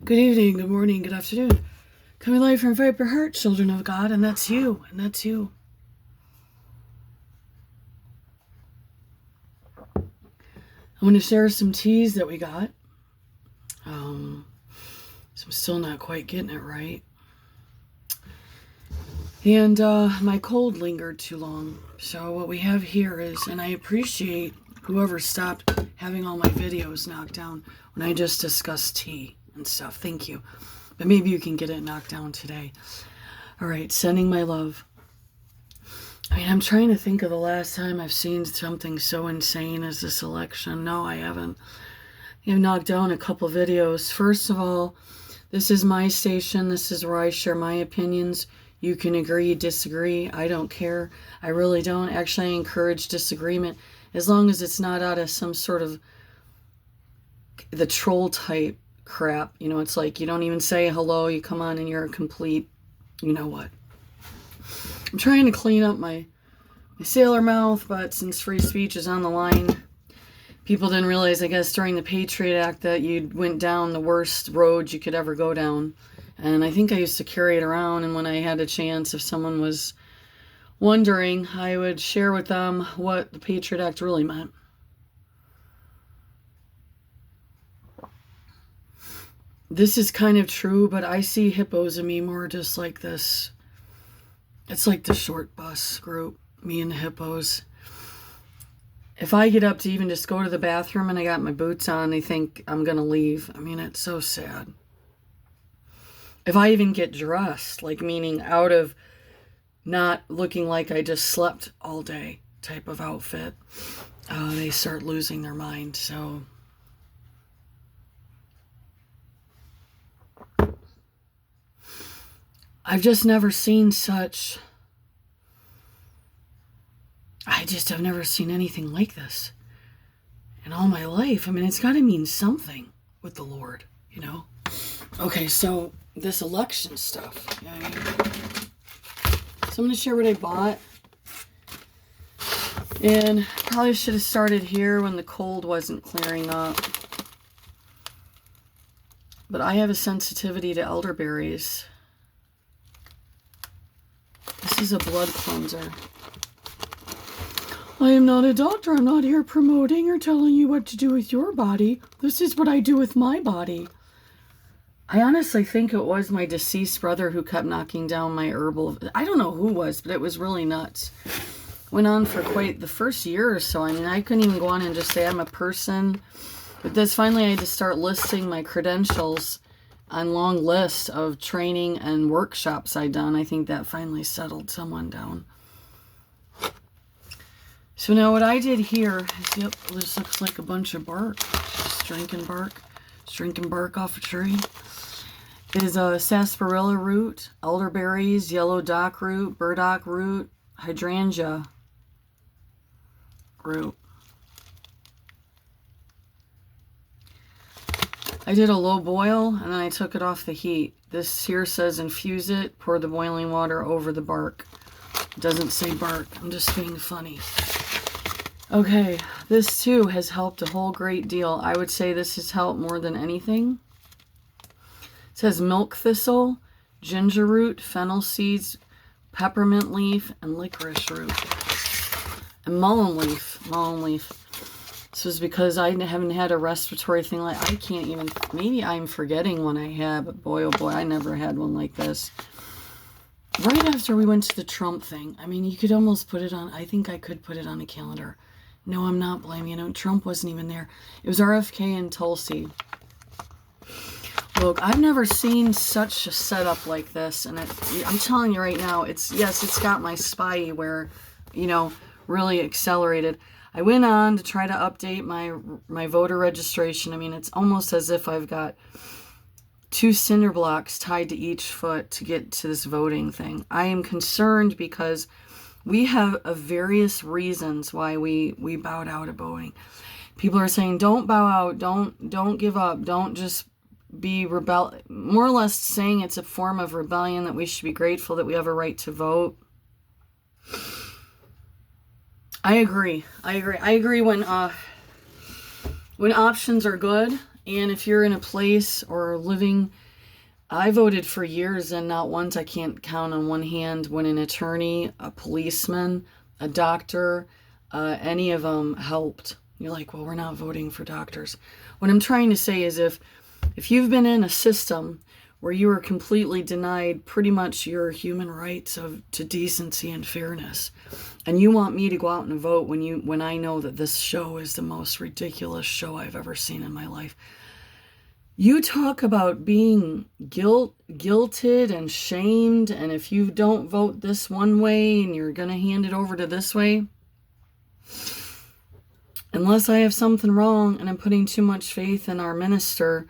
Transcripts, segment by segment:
Good evening, good morning, good afternoon. Coming live from Viper Heart, children of God, and that's you, and that's you. I'm going to share some teas that we got. So I'm still not quite getting it right. And my cold lingered too long. So what we have here is, and I appreciate whoever stopped having all my videos knocked down when I just discussed tea and stuff. Thank you. But maybe you can get it knocked down today. All right, sending my love. I mean, I'm trying to think of the last time I've seen something so insane as this election. No, I haven't. I've knocked down a couple videos. First of all, this is my station. This is where I share my opinions. You can agree, disagree. I don't care. I really don't. Actually, I encourage disagreement as long as it's not out of some sort of the troll type crap. You know, it's like you don't even say hello. You come on and you're a complete, you know what. I'm trying to clean up my sailor mouth, but since free speech is on the line, people didn't realize, I guess, during the Patriot Act that you went down the worst road you could ever go down. And I think I used to carry it around, and when I had a chance, if someone was wondering, I would share with them what the Patriot Act really meant. This is kind of true, but I see hippos and me more just like this. It's like the short bus group, me and the hippos. If I get up to even just go to the bathroom and I got my boots on, they think I'm going to leave. I mean, it's so sad. If I even get dressed, like meaning out of not looking like I just slept all day type of outfit, they start losing their mind. So I've just never seen such... I've never seen anything like this in all my life. I mean, it's got to mean something with the Lord, you know? Okay, so this election stuff. So I'm going to share what I bought. And probably should have started here when the cold wasn't clearing up. But I have a sensitivity to elderberries. This is a blood cleanser. I am not a doctor. I'm not here promoting or telling you what to do with your body. This is what I do with my body. I honestly think it was my deceased brother who kept knocking down my herbal. I don't know who was, but it was really nuts. Went on for quite the first year or so. I mean, I couldn't even go on and just say I'm a person. But this finally I had to start listing my credentials on long list of training and workshops I'd done. I think that finally settled someone down. So now what I did here is, yep, this looks like a bunch of bark. Just drinking bark off a tree. It is a sarsaparilla root, elderberries, yellow dock root, burdock root, hydrangea root. I did a low boil and then I took it off the heat. This here says infuse it, pour the boiling water over the bark. It doesn't say bark. I'm just being funny. Okay, this too has helped a whole great deal. I would say this has helped more than anything. It says milk thistle, ginger root, fennel seeds, peppermint leaf, and licorice root. And mullein leaf. This was because I haven't had a respiratory thing like, I can't even, maybe I'm forgetting one I had, but boy, oh boy, I never had one like this. Right after we went to the Trump thing, I mean, you could almost put it on, I think I could put it on a calendar. No, I'm not blaming you. Trump wasn't even there. It was RFK and Tulsi. Look, I've never seen such a setup like this, and I'm telling you right now, it's got my spy where, you know, really accelerated. I went on to try to update my voter registration. I mean, it's almost as if I've got 2 cinder blocks tied to each foot to get to this voting thing. I am concerned because we have various reasons why we bowed out of voting. People are saying, don't bow out, don't give up, don't just be more or less saying it's a form of rebellion, that we should be grateful that we have a right to vote. I agree when options are good And if you're in a place or living, I voted for years and not once, I can't count on one hand, when an attorney, a policeman, a doctor, any of them helped. You're like, well, we're not voting for doctors. What I'm trying to say is if you've been in a system where you were completely denied pretty much your human rights to decency and fairness, and you want me to go out and vote when I know that this show is the most ridiculous show I've ever seen in my life. You talk about being guilted and shamed, and if you don't vote this one way and you're going to hand it over to this way, unless I have something wrong and I'm putting too much faith in our minister,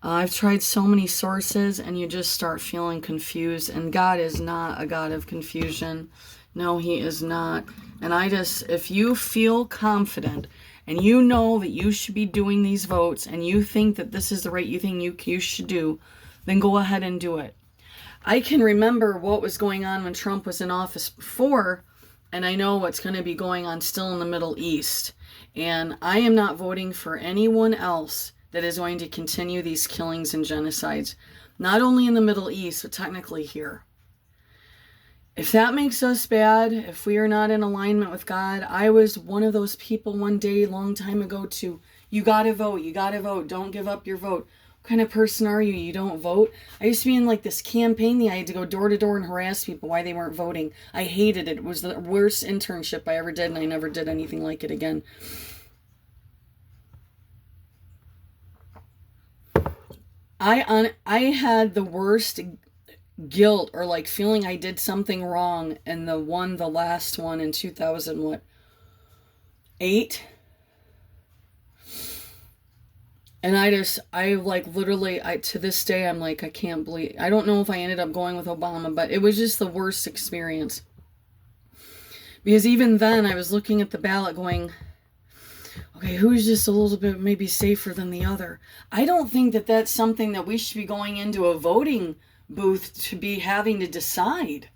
I've tried so many sources and you just start feeling confused. And God is not a God of confusion. No, he is not. And if you feel confident and you know that you should be doing these votes and you think that this is the right thing you should do, then go ahead and do it. I can remember what was going on when Trump was in office before, and I know what's going to be going on still in the Middle East. And I am not voting for anyone else that is going to continue these killings and genocides, not only in the Middle East, but technically here. If that makes us bad, if we are not in alignment with God, I was one of those people one day, a long time ago, you gotta vote, don't give up your vote. What kind of person are you? You don't vote? I used to be in like this campaign thing. I had to go door to door and harass people why they weren't voting. I hated it. It was the worst internship I ever did, and I never did anything like it again. I had the worst guilt or like feeling I did something wrong in the last one in 2008. And to this day, I'm like, I can't believe, I don't know if I ended up going with Obama, but it was just the worst experience. Because even then I was looking at the ballot going, okay, who's just a little bit maybe safer than the other? I don't think that that's something that we should be going into a voting booth to be having to decide.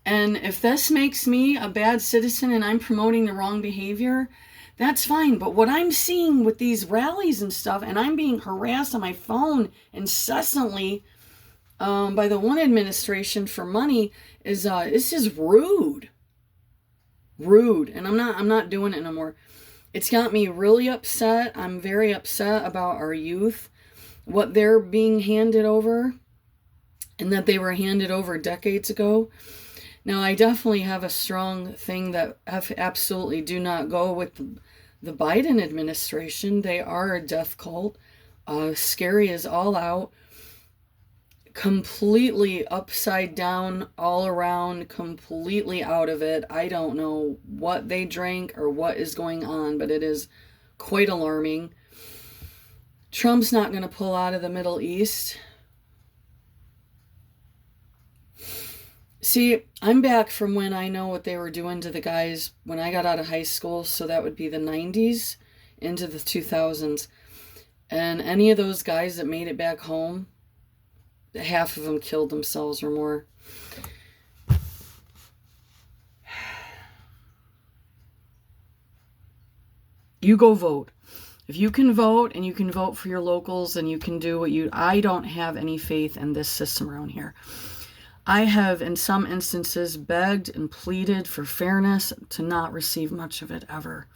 And if this makes me a bad citizen and I'm promoting the wrong behavior, that's fine. But what I'm seeing with these rallies and stuff, and I'm being harassed on my phone incessantly by the one administration for money, is this is rude. And I'm not doing it no more. It's got me really upset. I'm very upset about our youth, what they're being handed over, and that they were handed over decades ago. Now, I definitely have a strong thing that absolutely do not go with the Biden administration. They are a death cult. Scary as all out. Completely upside down, all around, completely out of it. I don't know what they drank or what is going on, but it is quite alarming. Trump's not going to pull out of the Middle East. See, I'm back from when I know what they were doing to the guys when I got out of high school, so that would be the 90s into the 2000s. And any of those guys that made it back home, half of them killed themselves or more. You go vote. If you can vote and you can vote for your locals and you can do I don't have any faith in this system around here. I have, in some instances, begged and pleaded for fairness to not receive much of it ever.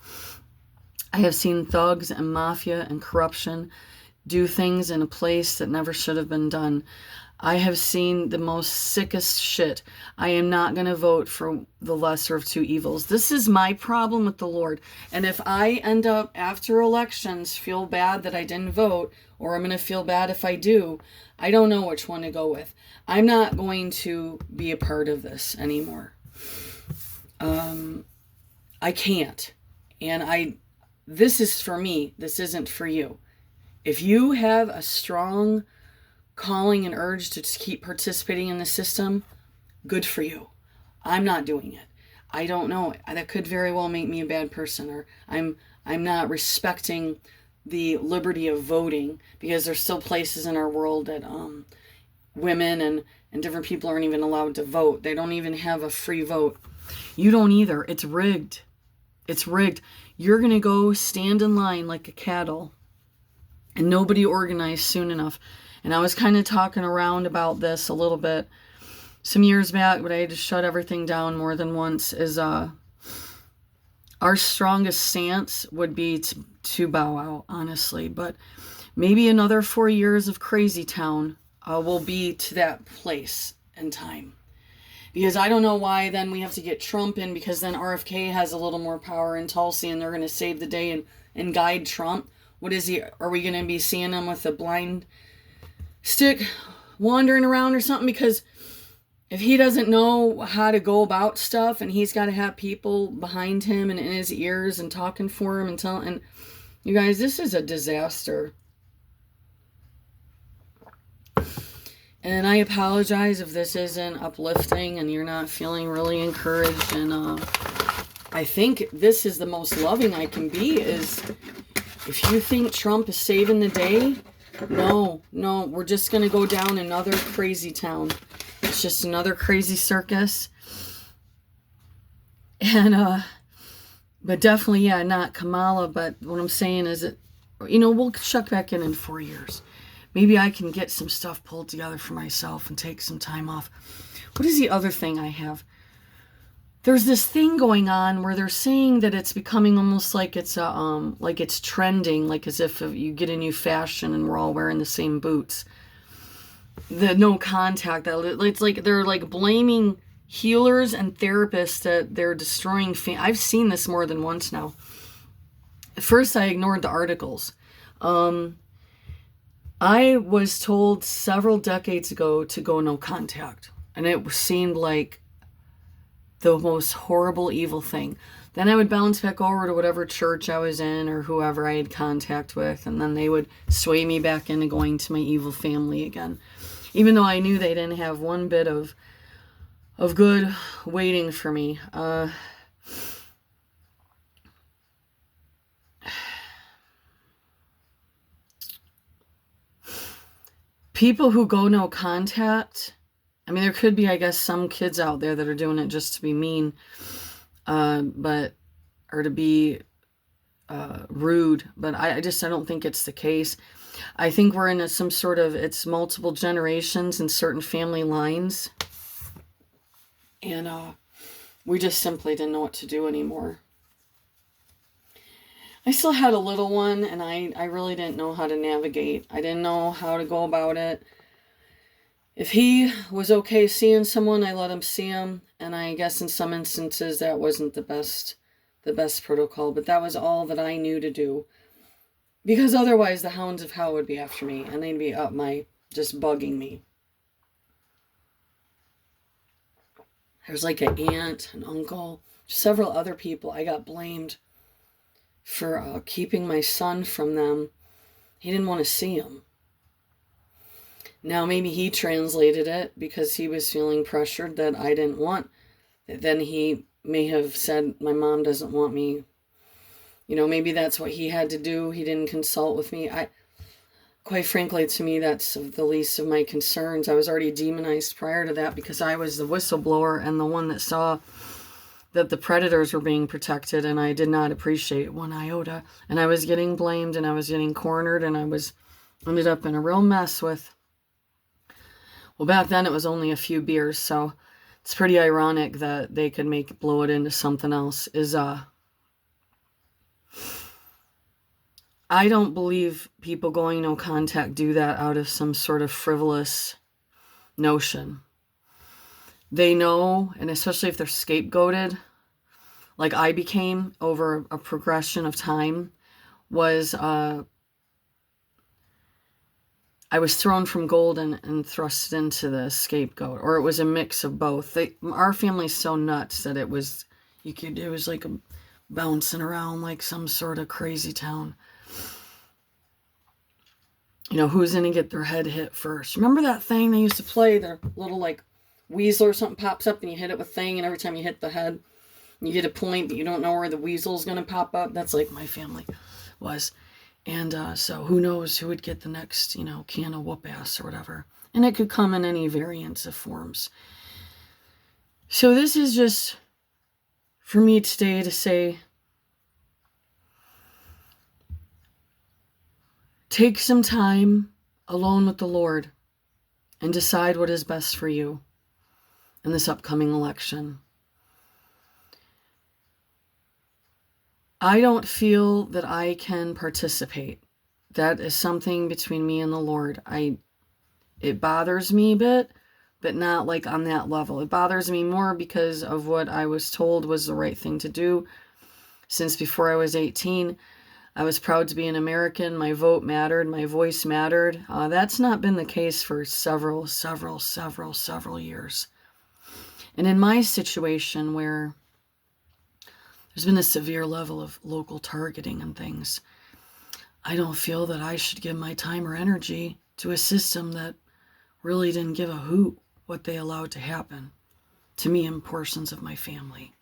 I have seen thugs and mafia and corruption do things in a place that never should have been done. I have seen the most sickest shit. I am not going to vote for the lesser of two evils. This is my problem with the Lord. And if I end up, after elections, feel bad that I didn't vote, or I'm going to feel bad if I do, I don't know which one to go with. I'm not going to be a part of this anymore. I can't. And this is for me. This isn't for you. If you have a strong calling and urge to keep participating in the system, good for you. I'm not doing it. I don't know. That could very well make me a bad person, or I'm not respecting the liberty of voting, because there's still places in our world that women and different people aren't even allowed to vote. They don't even have a free vote. You don't either. It's rigged. It's rigged. You're going to go stand in line like a cattle and nobody organized soon enough. And I was kind of talking around about this a little bit some years back, but I had to shut everything down more than once, is our strongest stance would be to bow out, honestly. But maybe another 4 years of crazy town will be to that place and time. Because I don't know why then we have to get Trump in, because then RFK has a little more power in Tulsi and they're going to save the day and guide Trump. What is he? Are we going to be seeing him with a blind stick wandering around or something? Because if he doesn't know how to go about stuff and he's got to have people behind him and in his ears and talking for him and telling, and you guys, this is a disaster. And I apologize if this isn't uplifting and you're not feeling really encouraged. And I think this is the most loving I can be, is if you think Trump is saving the day, no, we're just going to go down another crazy town. It's just another crazy circus. And, but definitely, yeah, not Kamala. But what I'm saying is that, we'll check back in 4 years. Maybe I can get some stuff pulled together for myself and take some time off. What is the other thing I have? There's this thing going on where they're saying that it's becoming almost like it's like it's trending, like as if you get a new fashion and we're all wearing the same boots. The no contact, it's like they're like blaming healers and therapists that they're destroying. I've seen this more than once now. At first, I ignored the articles. I was told several decades ago to go no contact, and it seemed like the most horrible, evil thing. Then I would bounce back over to whatever church I was in or whoever I had contact with, and then they would sway me back into going to my evil family again. Even though I knew they didn't have one bit of good waiting for me. People who go no contact, I mean, there could be, I guess, some kids out there that are doing it just to be mean, or to be rude, but I don't think it's the case. I think we're in some sort of, it's multiple generations in certain family lines, and we just simply didn't know what to do anymore. I still had a little one, and I really didn't know how to navigate. I didn't know how to go about it. If he was okay seeing someone, I let him see him, and I guess in some instances that wasn't the best protocol, but that was all that I knew to do. Because otherwise the hounds of hell would be after me, and they'd be up just bugging me. There's like an aunt, an uncle, several other people. I got blamed for keeping my son from them. He didn't want to see him. Now maybe he translated it because he was feeling pressured that I didn't want. Then he may have said, my mom doesn't want me. Maybe that's what he had to do. He didn't consult with me. Quite frankly, to me, that's the least of my concerns. I was already demonized prior to that because I was the whistleblower and the one that saw that the predators were being protected, and I did not appreciate one iota. And I was getting blamed, and I was getting cornered, and I ended up in a real mess with, well, back then it was only a few beers, so it's pretty ironic that they could blow it into something else. I don't believe people going no contact do that out of some sort of frivolous notion. They know, and especially if they're scapegoated, like I became over a progression of time, I was thrown from gold and thrust into the scapegoat, or it was a mix of both. Our family's so nuts that it was like bouncing around like some sort of crazy town. Who's going to get their head hit first? Remember that thing they used to play? Their little like weasel or something pops up and you hit it with thing, and every time you hit the head, you get a point, but you don't know where the weasel's going to pop up. That's like my family was. And so who knows who would get the next, can of whoop ass or whatever. And it could come in any variants of forms. So this is just for me today to say, Take some time alone with the Lord and decide what is best for you in this upcoming election. I don't feel that I can participate. That is something between me and the Lord. It bothers me a bit, but not like on that level. It bothers me more because of what I was told was the right thing to do. Since before I was 18, I was proud to be an American. My vote mattered. My voice mattered. That's not been the case for several years. And in my situation where there's been a severe level of local targeting and things, I don't feel that I should give my time or energy to a system that really didn't give a hoot what they allowed to happen to me and portions of my family.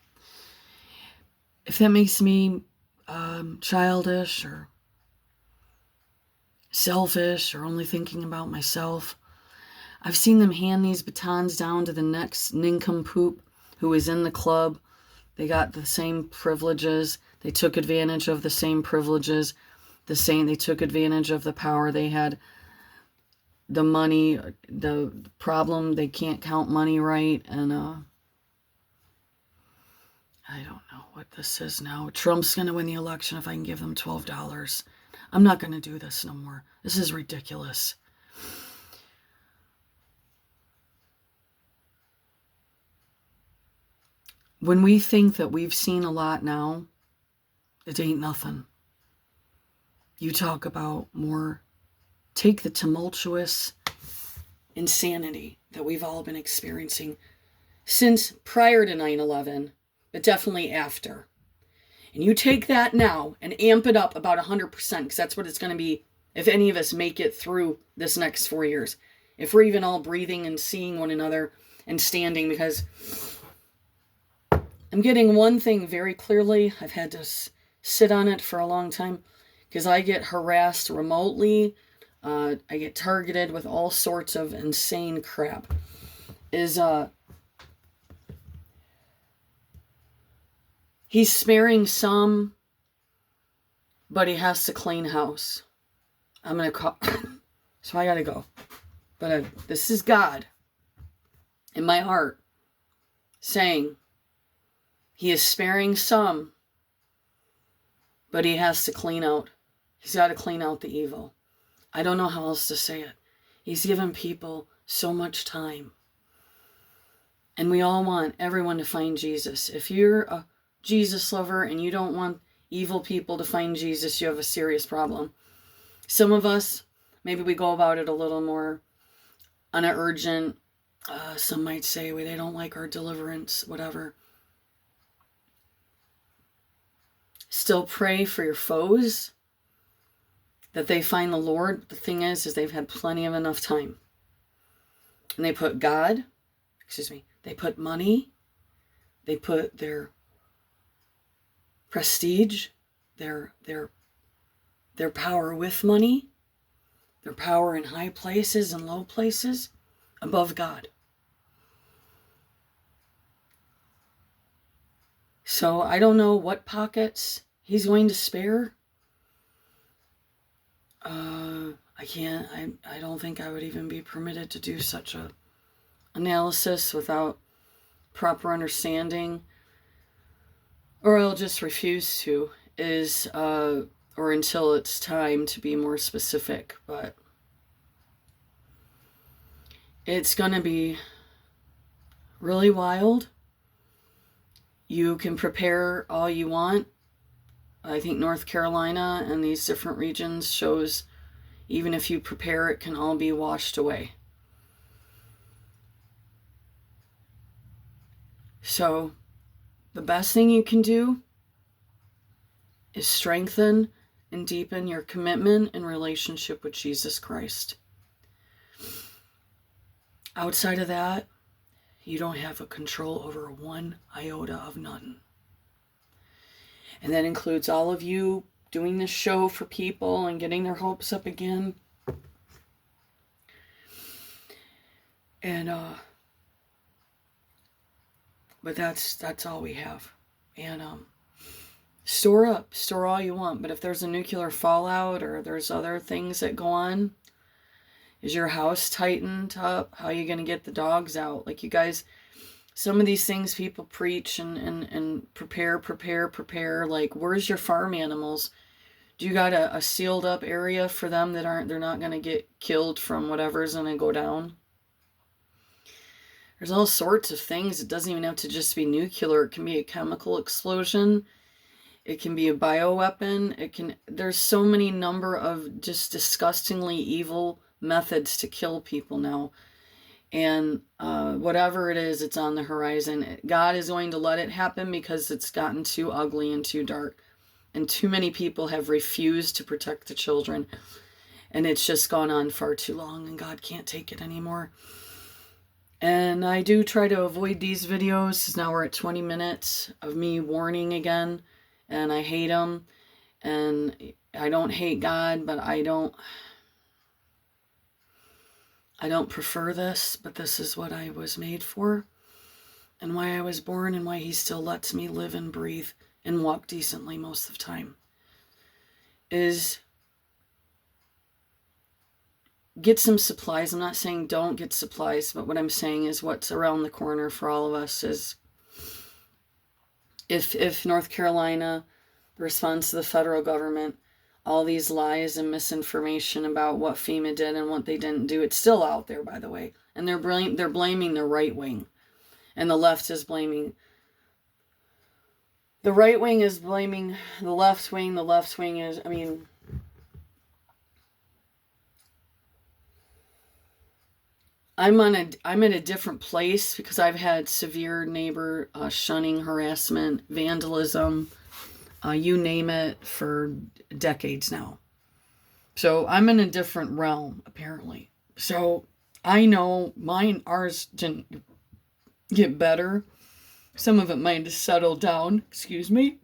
If that makes me childish or selfish or only thinking about myself, I've seen them hand these batons down to the next nincompoop who was in the club. They got the same privileges. They took advantage of the same privileges. They took advantage of the power they had. The money, the problem, they can't count money right. And I don't know what this is now. Trump's going to win the election if I can give them $12. I'm not going to do this no more. This is ridiculous. When we think that we've seen a lot now, it ain't nothing. You talk about more. Take the tumultuous insanity that we've all been experiencing since prior to 9/11, but definitely after. And you take that now and amp it up about 100%, because that's what it's going to be if any of us make it through this next 4 years. If we're even all breathing and seeing one another and standing, because I'm getting one thing very clearly. I've had to sit on it for a long time because I get harassed remotely. I get targeted with all sorts of insane crap. He's sparing some, but he has to clean house. I'm going to call. So I got to go. But this is God in my heart saying he is sparing some, but he has to clean out. He's got to clean out the evil. I don't know how else to say it. He's given people so much time. And we all want everyone to find Jesus. If you're a Jesus lover and you don't want evil people to find Jesus, you have a serious problem. Some of us, maybe we go about it a little more on an urgent. Some might say they don't like our deliverance, whatever. Still pray for your foes, that they find the Lord. The thing is they've had plenty of enough time. And they put they put money, they put their prestige, their power with money, their power in high places and low places above God. So I don't know what pockets he's going to spare. I don't think I would even be permitted to do such a analysis without proper understanding, or I'll just refuse to, or until it's time to be more specific. But it's going to be really wild. You can prepare all you want. I think North Carolina and these different regions shows even if you prepare, it can all be washed away. So the best thing you can do is strengthen and deepen your commitment and relationship with Jesus Christ. Outside of that, you don't have a control over one iota of none. And that includes all of you doing this show for people and getting their hopes up again. And but that's all we have. And store all you want, but if there's a nuclear fallout or there's other things that go on, is your house tightened up? How are you going to get the dogs out? Like, you guys, some of these things people preach and prepare. Like, where's your farm animals? Do you got a sealed up area for them that they're not going to get killed from whatever's going to go down? There's all sorts of things. It doesn't even have to just be nuclear. It can be a chemical explosion. It can be a bioweapon. There's so many number of just disgustingly evil methods to kill people now. And whatever it is, it's on the horizon. God is going to let it happen because it's gotten too ugly and too dark. And too many people have refused to protect the children. And it's just gone on far too long, and God can't take it anymore. And I do try to avoid these videos, because now we're at 20 minutes of me warning again. And I hate them. And I don't hate God, but I don't prefer this, but this is what I was made for, and why I was born, and why he still lets me live and breathe and walk decently most of the time, is get some supplies. I'm not saying don't get supplies, but what I'm saying is what's around the corner for all of us is, if North Carolina responds to the federal government, all these lies and misinformation about what FEMA did and what they didn't do, it's still out there, by the way. And they're blaming the right wing. And the left is blaming... The right wing is blaming the left wing. The left wing is... I mean... I'm in a different place because I've had severe neighbor shunning, harassment, vandalism, you name it, for decades now. So I'm in a different realm, apparently. So I know ours didn't get better. Some of it might have settled down, excuse me.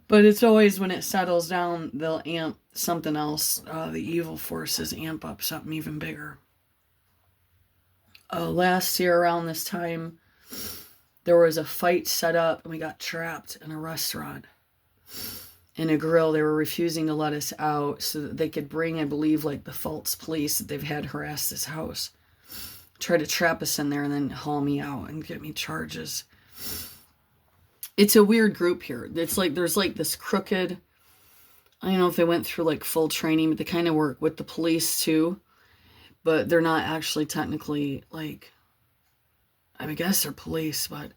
But it's always when it settles down, they'll amp something else. The evil forces amp up something even bigger. Last year around this time, there was a fight set up, and we got trapped in a restaurant. In a grill. They were refusing to let us out so that they could bring, I believe, like the false police that they've had harass this house. Try to trap us in there and then haul me out and get me charges. It's a weird group here. It's like there's like this crooked... I don't know if they went through like full training, but they kind of work with the police too. But they're not actually technically like... I guess they're police, but...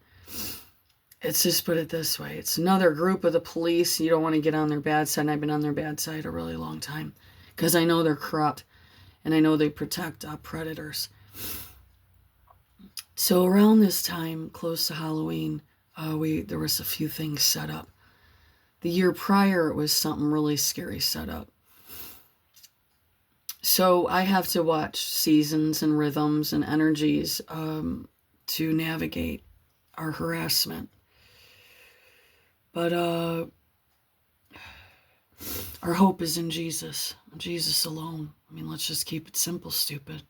It's just, put it this way, it's another group of the police. You don't want to get on their bad side, and I've been on their bad side a really long time. Because I know they're corrupt, and I know they protect predators. So around this time, close to Halloween, there was a few things set up. The year prior, it was something really scary set up. So I have to watch seasons and rhythms and energies to navigate our harassment. But our hope is in Jesus. Jesus alone. I mean, let's just keep it simple, stupid.